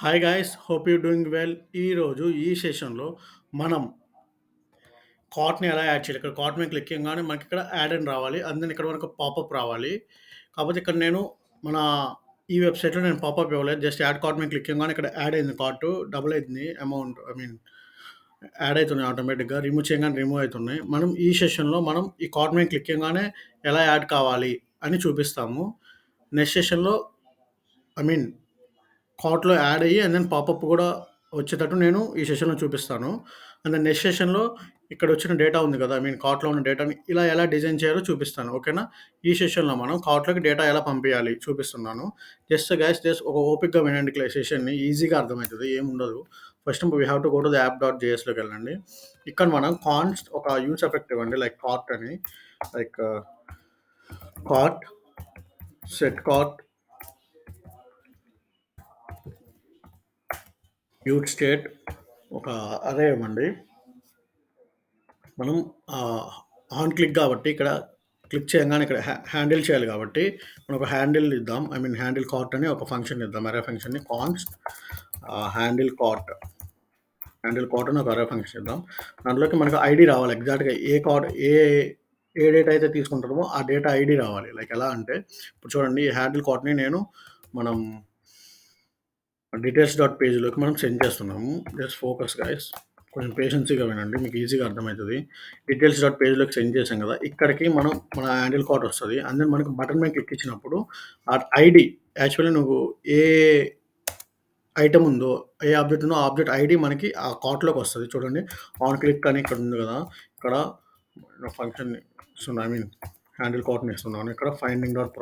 Hi guys hope you doing well. ఈరోజు ఈ సెషన్లో మనం కార్ట్ని ఎలా యాడ్ చేయాలి. ఇక్కడ కార్ట్ మీద క్లిక్ చేయగానే మనకి ఇక్కడ యాడ్ అని రావాలి, అందుకని ఇక్కడ మనకు పాపప్ రావాలి. కాకపోతే ఇక్కడ నేను మన ఈ వెబ్సైట్లో నేను పాపప్ ఇవ్వలేదు, జస్ట్ యాడ్ కార్ట్ మీద క్లిక్ చేయగానే ఇక్కడ యాడ్ అయింది. కార్టు డబుల్ అయింది అమౌంట్, ఐ మీన్ యాడ్ అవుతున్నాయి ఆటోమేటిక్గా. రిమూవ్ చేయగానే రిమూవ్ అవుతున్నాయి. మనం ఈ సెషన్లో మనం ఈ కార్ట్ మీద క్లిక్ చేయగానే ఎలా యాడ్ కావాలి అని చూపిస్తాము. నెక్స్ట్ సెషన్లో ఐ మీన్ కార్ట్‌లో యాడ్ అయ్యి అండ్ దెన్ పాపప్ కూడా వచ్చేటట్టు నేను ఈ సెషన్‌లో చూపిస్తాను. అండ్ దెన్ నెక్స్ట్ సెషన్‌లో ఇక్కడొచ్చిన డేటా ఉంది కదా! ఐ మీన్ కార్ట్‌లో ఉన్న డేటాని ఇలా ఎలా డిజైన్ చేయాలో చూపిస్తాను. ఓకేనా? ఈ సెషన్‌లో మనం కార్ట్‌లోకి డేటా ఎలా పంపియాలి చూపిస్తున్నాను. జస్ట్ ఒక ఓపికగా వినండి సెషన్‌ని, ఈజీగా అర్థమైతది. ఏముండదు. First we have to go to the app dot జేఎస్‌లోకెళ్ళండి. ఇక్కడ మనం కాన్స్ట్ ఒక యూజ్ ఎఫెక్ట్ ఇవ్వండి, లైక్ కార్ట్ అని. Like cart, set cart, use state ఒక అరే ఇవ్వండి. మనం ఆన్ క్లిక్ కాబట్టి ఇక్కడ క్లిక్ చేయంగానే ఇక్కడ హ్యాండిల్ చేయాలి కాబట్టి మనం ఒక హ్యాండిల్ ఇద్దాం. ఐ మీన్ హ్యాండిల్ కార్ట్ అని ఒక ఫంక్షన్ ఇద్దాం, అరే ఫంక్షన్‌ని. కాన్స్ట్ హ్యాండిల్ కార్ట్ అని ఒక అరే ఫంక్షన్ ఇద్దాం. దాంట్లోకి మనకు ఐడి రావాలి. ఎగ్జాక్ట్‌గా ఏ డేటా అయితే తీసుకుంటామో ఆ డేటా ఐడి రావాలి. లైక్ ఎలా అంటే ఇప్పుడు చూడండి, ఈ హ్యాండిల్ కార్ట్‌ని నేను మనం డీటెయిల్స్ డాట్ పేజ్‌లోకి మనం సెండ్ చేస్తున్నాము. జస్ట్ ఫోకస్ గైస్, కొంచెం పేషెన్సీగా వినండి, మీకు ఈజీగా అర్థమవుతుంది. డీటెయిల్స్ డాట్ పేజ్‌లోకి సెండ్ చేసాం కదా! ఇక్కడికి మన హ్యాండిల్ కార్డ్ వస్తది. అండ్ దెన్ మనకు బటన్ మీద క్లిక్ ఇచ్చినప్పుడు ఆ ఐడి, యాక్చువల్లీ నువ్వు ఏ ఐటెమ్ ఉందో, ఏ ఆబ్జెక్ట్ ఉందో ఆ ఆబ్జెక్ట్ ఐడి మనకి ఆ కార్ట్‌లోకి వస్తది. చూడండి, ఆన్ క్లిక్ అని ఇక్కడ ఉంది కదా! ఇక్కడ ఫంక్షన్‌ని ఇస్తున్నా, ఐ మీన్ హ్యాండిల్ కార్ట్‌ని ఇస్తున్నాను. ఇక్కడ ఫైండింగ్ డాట్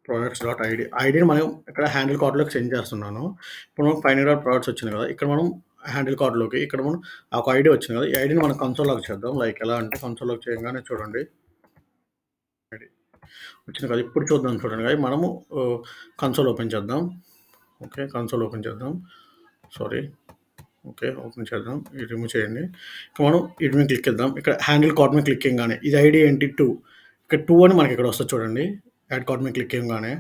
ప్రొడక్ట్స్ డాట్ ఐడిని మనం ఇక్కడ హ్యాండిల్ కార్ట్‌లోకి సెండ్ చేస్తున్నాను. ఇప్పుడు మనం ఫైండింగ్ డాట్ ప్రొడక్ట్స్ వచ్చింది కదా! ఇక్కడ మనం హ్యాండిల్ కార్ట్‌లోకి ఇక్కడ మనం ఒక ఐడి వచ్చింది కదా! ఈ ఐడిని మనం కన్సోల్‌లోకి చేద్దాం. లైక్ ఎలా అంటే కన్సోల్‌లోకి చేయగానే చూడండి, ఐడి వచ్చింది కదా! ఇప్పుడు చూద్దాం చూడండి గైస్, మనము కన్సోల్ ఓపెన్ చేద్దాం. ఓకే, కన్సోల్ ఓపెన్ చేద్దాం. సారీ, ఓకే, ఓపెన్ చేద్దాం. ఇది రిమూవ్ చేయండి. ఇక మనం ఇటు మీద క్లిక్ ఇద్దాం. ఇక్కడ హ్యాండిల్ కార్ట్ మీద క్లిక్ చేయగానే ఇది ఐడి ఏంటి 2, ఇక్కడ 2 అని మనకి ఇక్కడ వస్తుంది చూడండి. యాడ్ కార్ట్ మీద క్లిక్ చేయగానే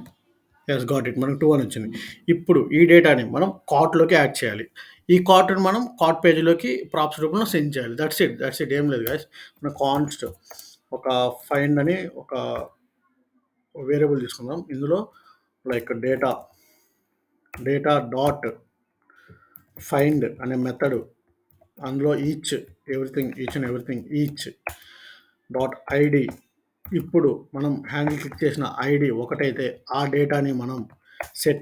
ఎస్ గాట్ ఇట్, మనకు 2 అని వచ్చింది. ఇప్పుడు ఈ డేటాని మనం కార్ట్‌లోకి యాడ్ చేయాలి. ఈ కార్ట్‌ని మనం కార్ట్ పేజ్‌లోకి ప్రాప్స్ రూపంలో సెండ్ చేయాలి. దట్స్ ఇట్, ఏం లేదు గైస్. మన కాన్స్ట్ ఒక ఫైండ్ అని ఒక వేరియబుల్ తీసుకుందాం. ఇందులో లైక్ డేటా డాట్ ఫైండ్ అనే మెథడ్, అందులో each and everything dot ID. ఇప్పుడు మనం హ్యాండిల్ క్లిక్ చేసిన ఐడి ఒకటైతే ఆ డేటాని మనం సెట్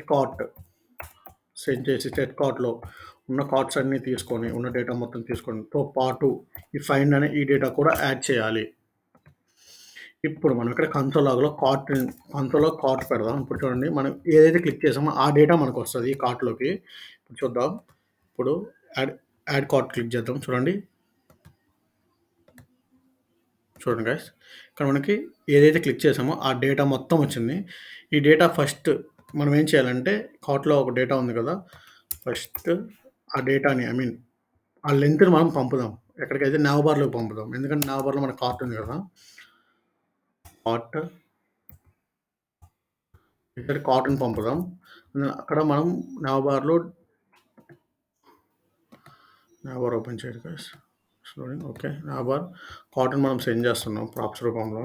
కార్ట్లో ఉన్న కార్ట్స్ అన్నీ తీసుకొని, ఉన్న డేటా మొత్తం తీసుకొనితో పాటు ఈ ఫైండ్ అనే ఈ డేటా కూడా యాడ్ చేయాలి. ఇప్పుడు మనం ఇక్కడ కన్సోల్ కార్ట్ పెడదాం. ఇప్పుడు చూడండి, మనం ఏదైతే క్లిక్ చేసామో ఆ డేటా మనకు వస్తుంది ఈ కార్ట్‌లోకి. ఇప్పుడు చూద్దాం. ఇప్పుడు యాడ్ కార్ట్ క్లిక్ చేద్దాం. చూడండి గైస్, ఇక్కడ మనకి ఏదైతే క్లిక్ చేసామో ఆ డేటా మొత్తం వచ్చింది. ఈ డేటా ఫస్ట్ మనం ఏం చేయాలంటే, కార్ట్‌లో ఒక డేటా ఉంది కదా! ఫస్ట్ ఆ డేటాని, ఐ మీన్ ఆ లెంగ్త్‌ని మనం పంపుదాం. ఎక్కడికైతే నావ్ బార్‌లోకి పంపుదాం. ఎందుకంటే నావ్ బార్‌లో మన కార్ట్ ఉంది కదా! కార్ట్‌ని పంపుదాం. అక్కడ మనం నావ్ బార్ ఓపెన్ చేయాలి గైస్. ఓకే, నావ్ బార్ కార్ట్‌ని మనం సెండ్ చేస్తున్నాం ప్రాప్స్ రూపంలో.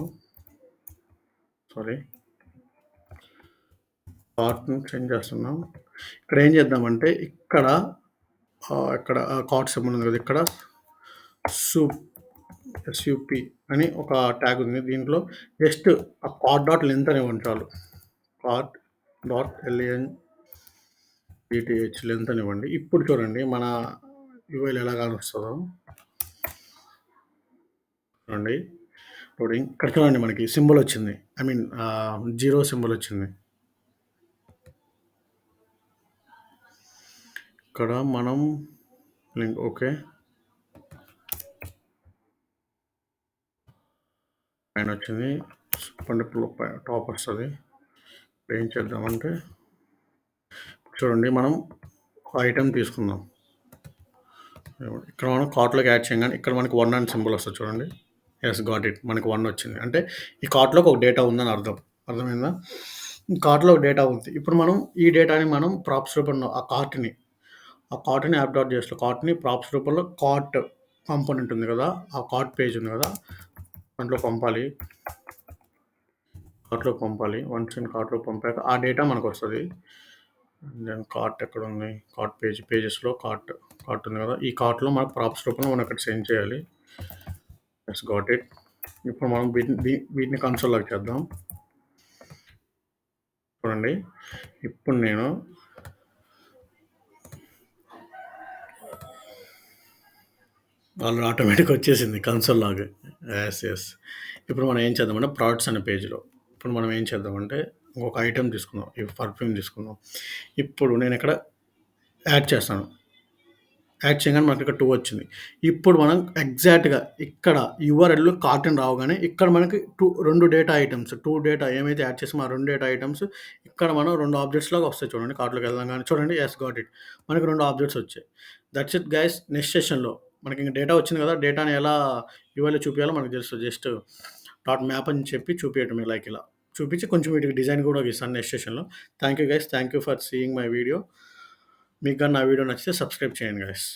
కార్ట్‌ని సెండ్ చేస్తున్నాం. ఇక్కడ ఏం చేద్దామంటే, ఇక్కడ కార్ట్ సింబల్ ఉంది కదా! ఇక్కడ ఎస్యూపీ అని ఒక ట్యాగ్ ఉంది. దీంట్లో జస్ట్ ఆ కార్ట్ డాట్ లెంత్ అని ఇవ్వండి చాలు. కార్ట్ డాట్ LENGTH లెంత్ అని ఇవ్వండి. ఇప్పుడు చూడండి మన యూఐల్ ఎలా కానొస్తుందో చూడండి. లోడింగ్. ఇక్కడ చూడండి, మనకి సింబల్ వచ్చింది, ఐ మీన్ 0 సింబల్ వచ్చింది. ఇక్కడ మనం లింక్ ఓకే పైన వచ్చింది. టాప్ వస్తుంది. ఏం చేద్దామంటే, చూడండి, మనం ఒక ఐటెం తీసుకుందాం. ఇక్కడ మనం కార్ట్లోకి యాడ్ చేయగానే ఇక్కడ మనకి 1 అని సింబల్ వస్తుంది చూడండి. ఎస్ గాట్ ఇట్, మనకి 1 వచ్చింది. అంటే ఈ కార్ట్లోకి ఒక డేటా ఉందని అర్థమైందా? కార్ట్‌లో డేటా ఉంది. ఇప్పుడు మనం ఈ డేటాని మనం ప్రాప్స్ రూపంలో ఆ కార్ట్‌ని యాప్ డాట్ జేఎస్‌లో కార్ట్‌ని ప్రాప్స్ రూపంలో కార్ట్ కాంపోనెంట్ ఉంది గదా! ఆ కార్ట్ పేజ్ ఉంది గదా! దాంట్లో పంపాలి. కార్ట్‌లోకి పంపాలి. వన్స్ ఇన్ కార్ట్‌లోకి పంపాక ఆ డేటా మనకొస్తది. దెన్ కార్ట్ ఎక్కడుంది? కార్ట్ పేజెస్‌లో కార్ట్ ఉంది గదా! ఈ కార్ట్‌లో మనకు ప్రాప్స్ రూపంలో మనం ఇక్కడ సెండ్ చేయాలి. Yes got it. ఇప్పుడు మనం వీటిని కన్సోల్‌లోకి చేద్దాం. చూడండి. ఇప్పుడు నేను ఆల్రెడీ ఆటోమేటిక్‌గా వచ్చేసింది కన్సోల్ లాగ్. యెస్. ఇప్పుడు మనం ఏం చేద్దామంటే ప్రొడక్ట్స్ అనే పేజ్‌లో ఇప్పుడు మనం ఏం చేద్దామంటే ఒక ఐటెమ్ తీసుకుందాం. ఈ పర్ఫ్యూమ్ తీసుకుందాం. ఇప్పుడు నేనిక్కడ యాడ్ చేస్తాను. యాడ్ చేయగానే మనకిక్కడ 2 వచ్చింది. ఇప్పుడు మనం ఎగ్జాక్ట్‌గా ఇక్కడ యూఆర్ఎల్‌లో కార్ట్ అని రావగానే ఇక్కడ మనకి 2 డేటా ఐటెమ్స్ 2 డేటా ఏమైతే యాడ్ చేసామో ఆ 2 డేటా ఐటెమ్స్ ఇక్కడ మనం 2 ఆబ్జెక్ట్స్ లాగా వస్తాయి చూడండి. కార్ట్‌లోకి వెళ్ళంగానే చూడండి. Yes got it. మనకి 2 ఆబ్జెక్ట్స్ వచ్చాయి. That's it guys. నెక్స్ట్ సెషన్‌లో మనకింక డేటా వచ్చింది కదా! డేటాని ఎలా యూఐలో చూపియాలో మనకు తెలుసు. డాట్ మ్యాప్ అని చెప్పి చూపియటమే లైక్ ఇలా. చూపించి కొంచెం వీటికి డిజైన్ కూడా గీస్తాను నెక్స్ట్ సెషన్‌లో. Thank you guys. Thank you for seeing my video. మీకు గాని నా వీడియో నచ్చితే సబ్స్క్రైబ్ చేయండి గైస్.